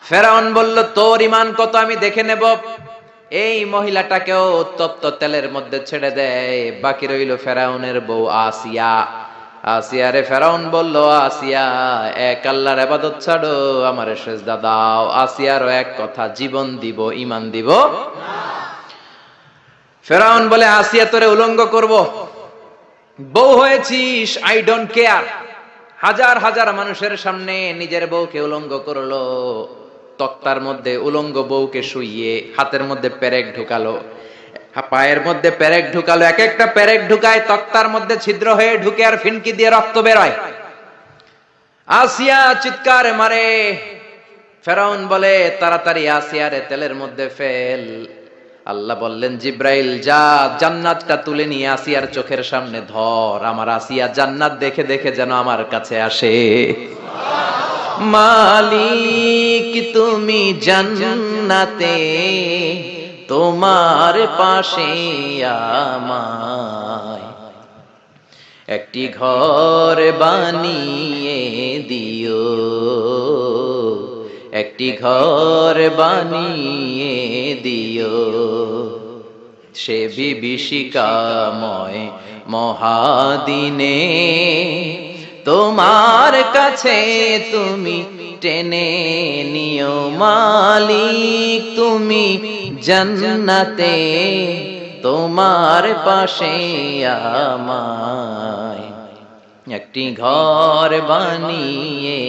ফেরাউন বলল, তোর ইমান কত আমি দেখে নেব। এই মহিলাটাকেও তপ্ত তেলের মধ্যে ছেড়ে দেয়। বাকি রইল ফেরাউনের বউ আসিয়া। আসিয়া রে ফেরাউন বলল, আসিয়া এক আল্লাহর ইবাদত ছাড়ো, আমারে সেজদা দাও। আসিয়ারও এক কথা, জীবন দিব ইমান দিব না। ফেরাউন বলে, আসিয়া তোরে উলঙ্গ করব, বউ হয়েছিস, আই ডোন্ট কেয়ার। হাজার হাজার মানুষের সামনে নিজের বউকে উলঙ্গ করলো। তক্তার মধ্যে উলঙ্গ বউকে শুইয়ে হাতের মধ্যে পেরেক ঢুকালো, পায়ের মধ্যে পেরেক ঢুকালো। এক একটা পেরেক ঢুকায় তক্তার মধ্যে ছিদ্র হয়ে ঢুকে আর ফিনকি দিয়ে রক্ত বেরোয়। আসিয়া চিৎকার মারে। ফেরাউন বলে, তাড়াতাড়ি আসিয়ারে তেলের মধ্যে ফেল। আল্লাহ বললেন, জিব্রাইল যা, জান্নাতটা তুলে নিয়ে আসিয়ার চোখের সামনে ধর। আমার আসিয়া জান্নাত দেখে দেখে যেন আমার কাছে আসে। মালিক তুমি জান্নাতে, তোমার পাশে আমায় একটি ঘর বানিয়ে দিও, একটি ঘর বানিয়ে দিও। সে বিভীষিকাময় মহাদিনে তোমার কাছে তুমি টেনে নিও। মালিক তুমি জান্নাতে, তোমার পাশে আমায় একটি ঘর বানিয়ে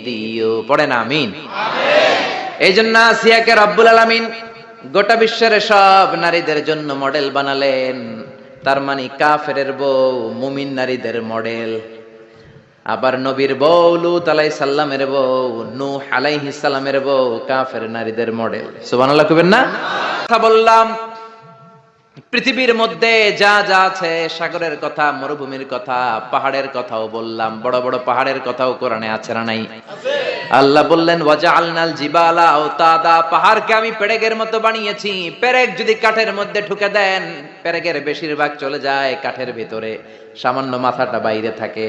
দিও। পড়েন আমিন। এই জন্য আসিয়াকে রব্বুল আলামিন গোটা বিশ্বের সব নারীদের জন্য মডেল বানালেন। তার মানে কাফেরের বউ মুমিন নারীদের মডেল। আবার নবীর বউ লূত আলাইহিস সালামের বউ, নূহ আলাইহিস সালামের বউ কাফের নারীদের মডেল। সুবহানাল্লাহ কইবেন না? কথা বললাম পৃথিবীর মধ্যে যা যা আছে, সাগরের কথা, মরুভূমির কথা, পাহাড়ের কথাও বললাম। বড় বড় পাহাড়ের কথাও কোরআনে আছে না নাই? আল্লাহ বললেন, ওয়াজআলনাল জিবালা আওতাদা, পাহাড়কে আমি পেরেকের মতো বানিয়েছি। পেরেক যদি কাঠের মধ্যে ঢুকে দেন, পেরেকের বেশিরভাগ চলে যায় কাঠের ভিতরে, সামান্য মাথাটা বাইরে থাকে।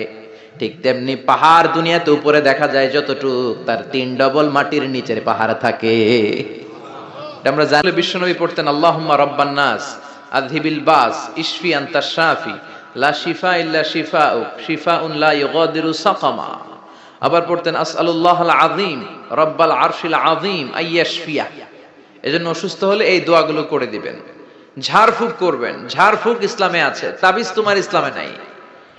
ঠিক তেমনি পাহাড় দুনিয়াতে উপরে দেখা যায় যতটুক, তার 3 ডবল মাটির নিচের পাহাড় থাকে। আমরা জানলে বিশ্বনবী পড়তেন, আল্লাহুম্মা রাব্বান নাস আযহিবিল বাস ইশফি আনতাশ শাফি লা শিফা ইল্লা শিফাউক শিফাউন লা ইউগাদিরু সাকামা। আবার পড়তেন, আসআলুল্লাহাল আযীম রাব্বাল আরশিল আযীম আইয়াশফিয়া। এজন্য অসুস্থ হলে এই দোয়াগুলো করে দিবেন। ঝাড়ফুঁক করবেন। ঝাড়ফুঁক ইসলামে আছে, তাবিজ তোমার ইসলামে নাই।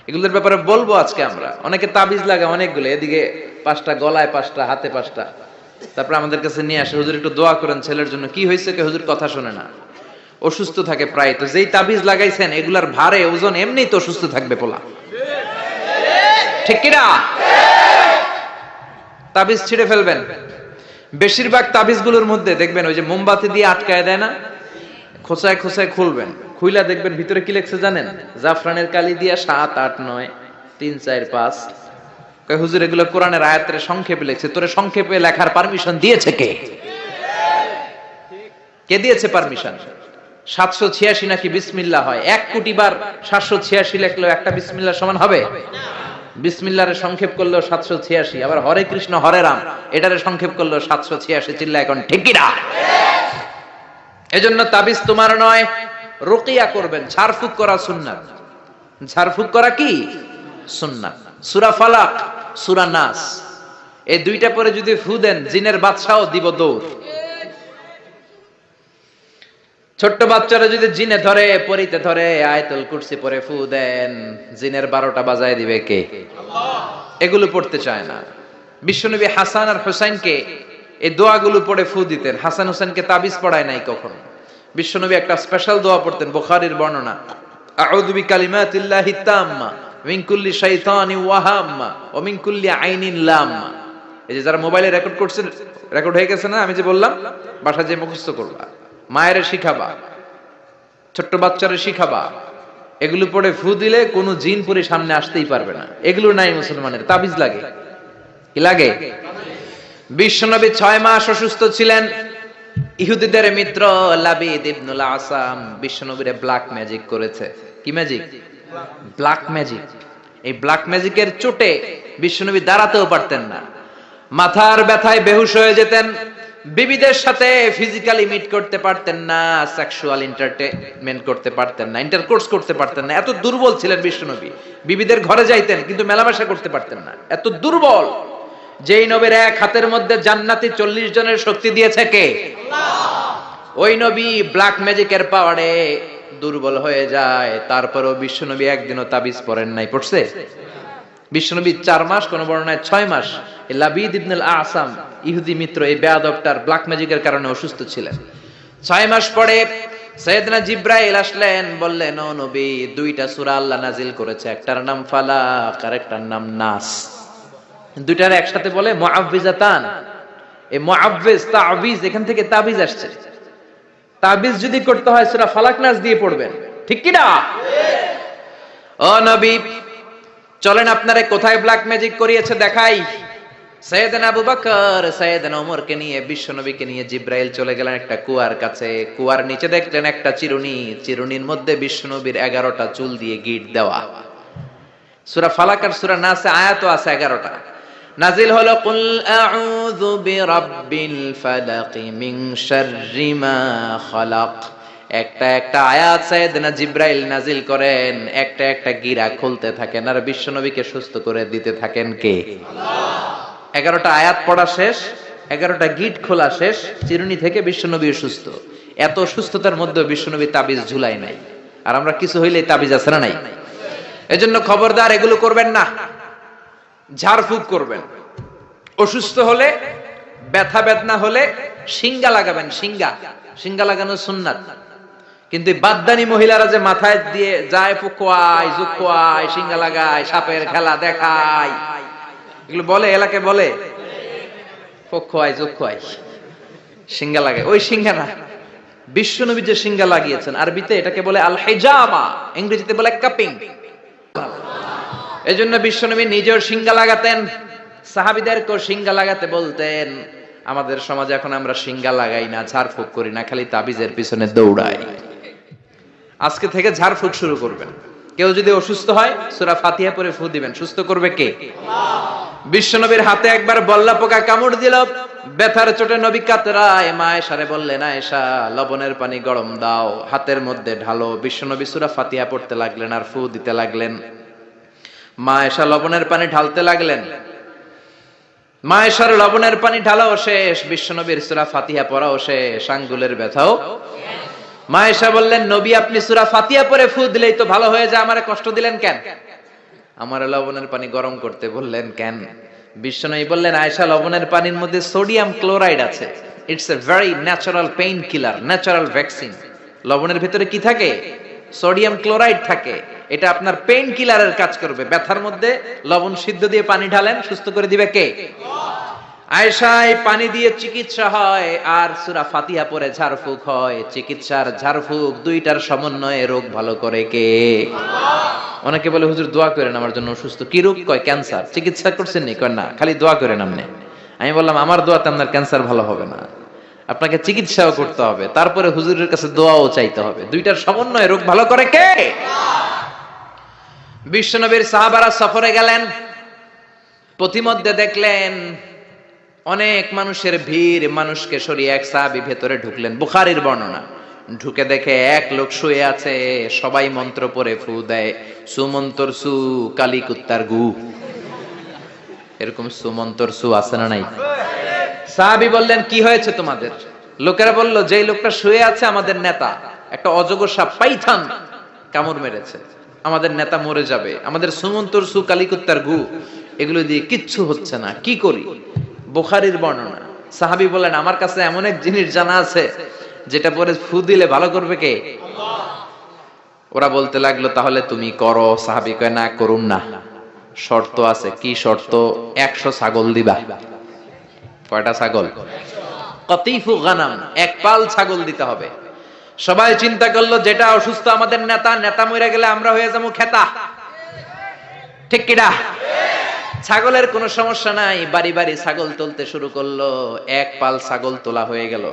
এগুলোর ব্যাপারে বলবো আজকে আমরা। অনেকে তাবিজ লাগে অনেকগুলো, এদিকে 5টা, গলায় 5টা, হাতে 5টা। তারপর আমাদের কাছে নিয়ে আসে, হুজুর একটু দোয়া করেন ছেলের জন্য। কি হয়েছে? হুজুর কথা শোনে না, অসুস্থ থাকে প্রায়। তো যেই তাবিজ লাগাইছেন এগুলার ভারে ওজন এমনিই তো অসুস্থ থাকবে পোলা, ঠিক কিনা? তাবিজ ছিঁড়ে ফেলবেন। বেশিরভাগ তাবিজগুলোর মধ্যে দেখবেন ওই যে মোমবাতি দিয়ে আটকায় দেয় না, খোঁচায় খোঁচায় খুলবেন, খুইলা দেখবেন ভিতরে কি লেখছে জানেন? জাফরানের কালি দিয়া 7, 8, 9, 3, 4, 5। হুজুর এগুলো কোরআনের আয়াতের সংক্ষেপে লেখছে। তোরে সংক্ষেপে লেখার পারমিশন দিয়েছে কে? কে দিয়েছে পারমিশন? 786 নাকি বিসমিল্লাহ হয়। 1 কোটি বার 786 লেখলেও একটা বিসমিল্লাহ সমান হবে? বিসমিল্লাহরে সংক্ষেপ করলেও 786। আবার হরে কৃষ্ণ হরে রাম এটারে সংক্ষেপ করলেও 786। চিল্লা এখন ঠিক কি না? এজন্য তাবিজ তোমার নয়, রুকিয়া করবেন। ঝাড়ফুঁক করা সুন্নাত। ঝাড়ফুঁক করা কি সুন্নাত। সূরা ফালাক, সূরা নাস, এই 2টা পরে যদি ফু দেন, জিনের বাদশাও দিব দৌড়। ছোট্ট বাচ্চারা যদি জিনে ধরে, পরিতে ধরে, আয়াতুল কুরসি পরে ফু দেন, জিনের 12টা বাজায় দিবে কে? আল্লাহ। এগুলো পড়তে চায় না। বিশ্বনবী হাসান আর হুসাইনকে এই দোয়াগুলো পড়ে ফু দিতেন। হাসান হুসাইনকে তাবিজ পড়ায় নাই কখনো। বিশ্বনবী একটা স্পেশাল দোয়া পড়তেন, বুখারীর বর্ণনা, আউযু বিকালিমাতিল্লাহি তাম্মা মিন কুল্লি শাইতানিন ওয়া হাম্মা ওয়া মিন কুল্লি আইনিন লাম্মা। এই যে যারা মোবাইলে রেকর্ড করছেন, রেকর্ড হয়ে গেছে না? আমি যে বললাম বাসায় যে মুখস্থ করবা, মায়ের শিখাবা, ছোট্ট বাচ্চারে শিখাবা। এগুলো পড়ে ফু দিলে কোনো জিন পুরি সামনে আসতেই পারবে না। এগুলো নাই মুসলমানের, তাবিজ লাগে। কি লাগে? বিশ্বনবী 6 মাস অসুস্থ ছিলেন। ইহুদিদের মিত্র লাবিদ ইবনুল আসাম বিশ্বনবীরে ব্ল্যাক ম্যাজিক করেছে। কি ম্যাজিক? Black magic. এই ব্ল্যাক ম্যাজিকের চোটে বিশ্বনবী দাঁড়াতেও পারতেন না, মাথার ব্যথায় বেহুশ হয়ে যেতেন। বিবিদের সাথে ফিজিক্যালি মিট করতে পারতেন না, সেক্সুয়াল এন্টারটেইনমেন্ট করতে পারতেন না, ইন্টারকোর্স করতে পারতেন না। এত দুর্বল ছিলেন বিশ্বনবী। বিবিদের ঘরে যাইতেন কিন্তু মেলামেশা করতে পারতেন না, এত দুর্বল। যেই নবীর এক হাতের মধ্যে জান্নাতি 40 জনের শক্তি দিয়েছে কে? আল্লাহ। ওই নবী ব্ল্যাক ম্যাজিকের পাওয়ারে দুর্বল হয়ে যায়, তারপরেও বিশ্বনবী একদিনও তাবিজ পড়েন নাই। পড়ছে? বিশ্বনবী 4 মাস, কোন বর্ণনায় 6 মাস, লাবিদ ইবনুল আসাম ইহুদি মিত্র এই বেয়াদবটার ব্ল্যাক ম্যাজিকের কারণে অসুস্থ ছিলেন। 6 মাস পরে সাইয়েদনা জিব্রাইল আসলেন, বললেন ও নবী, 2টা সূরা আল্লাহ নাজিল করেছে, একটার নাম ফালাক আর একটার নাম নাস। দুইটার একসাথে বলে মুআউযিজাতান। এই মুআউযিজ তাবিজ, এখান থেকে তাবিজ আসছে। তাবিজ যদি করতে হয় সূরা ফালাক নাস দিয়ে পড়বেন, ঠিক কি না? ও নবী, চলেন আপনারে কোথায় ব্ল্যাক ম্যাজিক করিয়েছে দেখাই। সাইয়েদনা আবু বকর সাইয়েদনা ওমরকে নিয়ে, বিশ্বনবীকে নিয়ে জিব্রাইল চলে গেলেন একটা কুয়ার কাছে। কুয়ার নিচে দেখলেন একটা চিরুনি, চিরুনির মধ্যে বিশ্বনবীর 11টা চুল দিয়ে গিট দেওয়া। সূরা ফালাক আর সূরা নাসে আয়াতও আছে 11টা। নাজিল হলো কুল আউযু বিরাব্বিল ফালাক মিন শাররি মা খালাক। একটা একটা আয়াত সাইয়েদনা জিব্রাইল নাজিল করেন, একটা একটা গিরা খুলতে থাকেন আর বিশ্বনবীকে সুস্থ করে দিতে থাকেন কে? আল্লাহ। 11টা আয়াত পড়া শেষ, 11টা গিট খোলা শেষ, চিরুনি থেকে বিশ্বনবী সুস্থ। এত সুস্থতার মধ্যে বিশ্বনবী তাবিজ ঝুলাই নাই। আর আমরা কিছু হইলেই তাবিজ আছে না নাই? এজন্য খবরদার এগুলো করবেন না। ঝাড়ফুঁক করবেন। অসুস্থ হলে, ব্যথা বেদনা হলে শিঙ্গা লাগাবেন। শিঙ্গা লাগানো সুন্নাত। কিন্তু বাদদানি মহিলারা যে মাথায় দিয়ে যায়, ফুকোয়ায় জুকোয়ায়, শিঙ্গা লাগায়, সাপের খেলা দেখায়, এগুলো বলে, এলাকায় বলে ফুকোয়ায় জুকোয়ায়, শিঙ্গা লাগায়। ওই শিঙ্গা না, বিশ্বনবী যে শিঙ্গা লাগিয়েছেন, আরবিতে এটাকে বলে আল হিজামা, ইংরেজিতে বলে কাপিং। এজন্য বিশ্বনবী নিজেও শিঙ্গা লাগাতেন, সাহাবীদেরকেও শিঙ্গা লাগাতে বলতেন। আমাদের সমাজে এখন আমরা শিঙ্গা লাগাই না, ঝাড়ফুঁক করি না, খালি তাবিজের পিছনে দৌড়াই। আজকে থেকে ঝাড়ফুঁক শুরু করবেন। কেউ যদি অসুস্থ হয় সূরা ফাতিহা পড়ে ফু দিবেন। সুস্থ করবে কে? আল্লাহ। বিশ্বনবীর হাতে একবার বল্লা পোকা কামড় দিল, ব্যথার চোটে নবী কাতরায়। মা আয়েশারে বললেন, আয়েশা লবণের পানি গরম দাও, হাতের মধ্যে ঢালো। বিশ্বনবী সূরা ফাতিহা পড়তে লাগলেন আর ফু দিতে লাগলেন। মা আয়েশা লবণের পানি ঢালতে লাগলেন। মা আয়েশার লবণের পানি ঢালাও শেষ, বিশ্বনবীর সূরা ফাতিহা পড়াও শেষ, আঙ্গুলের ব্যথাও। মা আয়েশা বললেন, নবী আপনি সূরা ফাতিহা পড়ে ফু দিলেই তো ভালো হয়ে যায়, আমারে কষ্ট দিলেন কেন? আমার লবণের পানি গরম করতে বললেন কেন? বিশ্বনবী বললেন, আয়েশা লবণের পানির মধ্যে সোডিয়াম ক্লোরাইড আছে। It's a very natural pain killer, natural vaccine. লবণের ভিতরে কি থাকে? সোডিয়াম ক্লোরাইড থাকে। এটা আপনার পেইন কিলারের কাজ করবে। ব্যথার মধ্যে লবণ সিদ্ধ দিয়ে পানি ঢালেন, সুস্থ করে দিবে কে? আয়েশা, এই পানি দিয়ে চিকিৎসা হয় আর সূরা ফাতিহা পড়ে ঝাড়ফুঁক হয়। চিকিৎসার ঝাড়ফুঁক দুইটার সমন্বয়ে রোগ ভালো করে কে? আল্লাহ। অনেকে বলে, হুজুর দোয়া করেন আমার জন্য অসুস্থ। কি রোগ? কয় ক্যান্সার। চিকিৎসা করছেন নি? কয় না, খালি দোয়া করেন আপনি। আমি বললাম, আমার দোয়াতে আপনার ক্যান্সার ভালো হবে না, আপনাকে চিকিৎসাও করতে হবে, তারপরে হুজুরের কাছে দোয়াও চাইতে হবে। দুইটার সমন্বয়ে রোগ ভালো করে কে? বিশ্বনবীর সাহাবারা সফরে গেলেন, পথিমধ্যে দেখলেন অনেক মানুষের ভিড়, মানুষকে সরিয়ে এক সাহাবী ভেতরে ঢুকলেন। বুখারীর বর্ণনা। ঢুকে দেখে এক লোক শুয়ে আছে, সবাই মন্ত্র পড়ে ফু দেয়। সুমন্তর সু কালী কুত্তার গু। এরকম সুমন্তর সু আছে না নাই? সাহাবী বললেন, কি হয়েছে তোমাদের? লোকেরা বলল, যেই লোকটা শুয়ে আছে আমাদের নেতা, একটা অজগর সাপ পাইথন কামড় মেরেছে, আমাদের নেতা মরে যাবে, আমাদের সুমন্তর সু কালী কুত্তার গু, এগুলো দিয়ে কিচ্ছু হচ্ছে না, কি করি? বুখারীর বর্ণনা। সাহাবী বলেন, আমার কাছে এমন এক জিনিস জানা আছে যেটা পরে ফু দিলে ভালো করবে কে? আল্লাহ। ওরা বলতে লাগলো, তাহলে তুমি করো। সাহাবী কয়, না করুম না, শর্ত আছে। কি শর্ত? 100 ছাগল দিবা। কয়টা ছাগল? কতিফু গানাম, এক পাল ছাগল দিতে হবে। সবাই চিন্তা করলো, যেটা অসুস্থ আমাদের নেতা, নেতা মরে গেলে আমরা হয়ে যাবো খেতা, ঠিক কিনা? ছাগলের কোনো সমস্যা নাই। বাড়ি বাড়ি ছাগল তুলতে শুরু করলো, এক পাল ছাগল তোলা হয়ে গেল।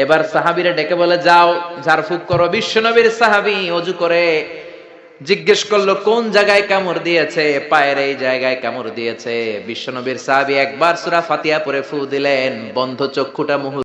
এবার সাহাবীরা ডেকে বলে, যাও ঝাড়ফুঁক করো। বিশ্বনবীর সাহাবী ওযু করে জিজ্ঞেস করলো, কোন জায়গায় কামড় দিয়েছে? পায়ের এই জায়গায় কামড় দিয়েছে। বিশ্বনবীর সাহাবী একবার সূরা ফাতিহা পড়ে ফু দিলেন, বন্ধ চক্ষুটা মুহূর্তে